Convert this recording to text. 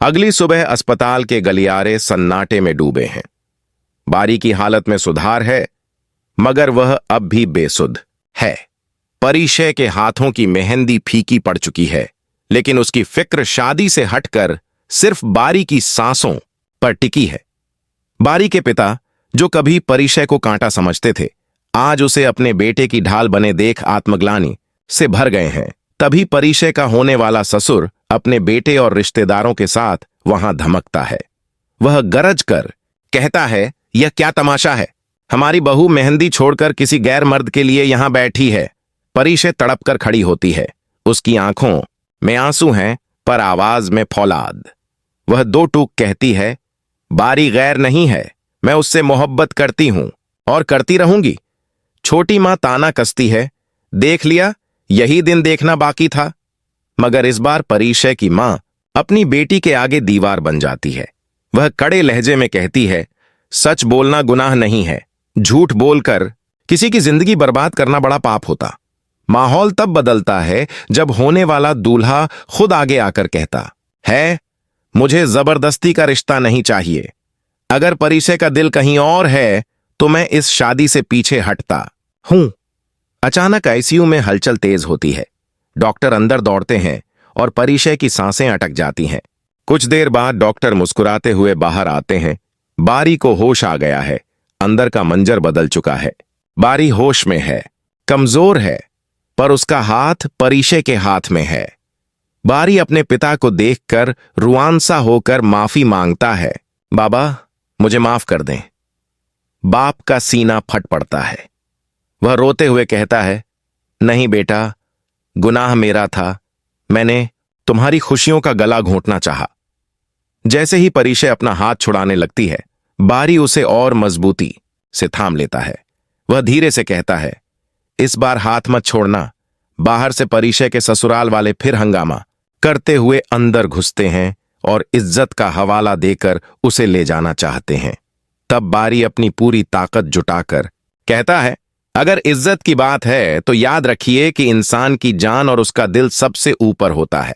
अगली सुबह अस्पताल के गलियारे सन्नाटे में डूबे हैं। बारी की हालत में सुधार है, मगर वह अब भी बेसुध है। परिशय के हाथों की मेहंदी फीकी पड़ चुकी है, लेकिन उसकी फिक्र शादी से हटकर सिर्फ बारी की सांसों पर टिकी है। बारी के पिता, जो कभी परिशय को कांटा समझते थे, आज उसे अपने बेटे की ढाल बने देख आत्मग्लानि से भर गए हैं। तभी परिशय का होने वाला ससुर अपने बेटे और रिश्तेदारों के साथ वहां धमकता है। वह गरज कर कहता है, यह क्या तमाशा है? हमारी बहू मेहंदी छोड़कर किसी गैर मर्द के लिए यहां बैठी है। परिशय तड़प कर खड़ी होती है। उसकी आंखों में आंसू हैं, पर आवाज में फौलाद। वह दो टूक कहती है, बारी गैर नहीं है, मैं उससे मोहब्बत करती हूं और करती रहूंगी। छोटी मां ताना कसती है, देख लिया, यही दिन देखना बाकी था। मगर इस बार परिशय की मां अपनी बेटी के आगे दीवार बन जाती है। वह कड़े लहजे में कहती है, सच बोलना गुनाह नहीं है, झूठ बोलकर किसी की जिंदगी बर्बाद करना बड़ा पाप होता। माहौल तब बदलता है जब होने वाला दूल्हा खुद आगे आकर कहता है, मुझे जबरदस्ती का रिश्ता नहीं चाहिए। अगर परिशय का दिल कहीं और है तो मैं इस शादी से पीछे हटता हूं। अचानक आईसीयू में हलचल तेज होती है। डॉक्टर अंदर दौड़ते हैं और परिशय की सांसें अटक जाती हैं। कुछ देर बाद डॉक्टर मुस्कुराते हुए बाहर आते हैं। बारी को होश आ गया है। अंदर का मंजर बदल चुका है। बारी होश में है, कमजोर है, पर उसका हाथ परिशय के हाथ में है। बारी अपने पिता को देखकर रुआंसा होकर माफी मांगता है, बाबा मुझे माफ कर दें। बाप का सीना फट पड़ता है। वह रोते हुए कहता है, नहीं बेटा, गुनाह मेरा था, मैंने तुम्हारी खुशियों का गला घोंटना चाहा। जैसे ही परिशय अपना हाथ छुड़ाने लगती है, बारी उसे और मजबूती से थाम लेता है। वह धीरे से कहता है, इस बार हाथ मत छोड़ना। बाहर से परिशय के ससुराल वाले फिर हंगामा करते हुए अंदर घुसते हैं और इज्जत का हवाला देकर उसे ले जाना चाहते हैं। तब बारी अपनी पूरी ताकत जुटाकर कहता है, अगर इज्जत की बात है तो याद रखिए कि इंसान की जान और उसका दिल सबसे ऊपर होता है।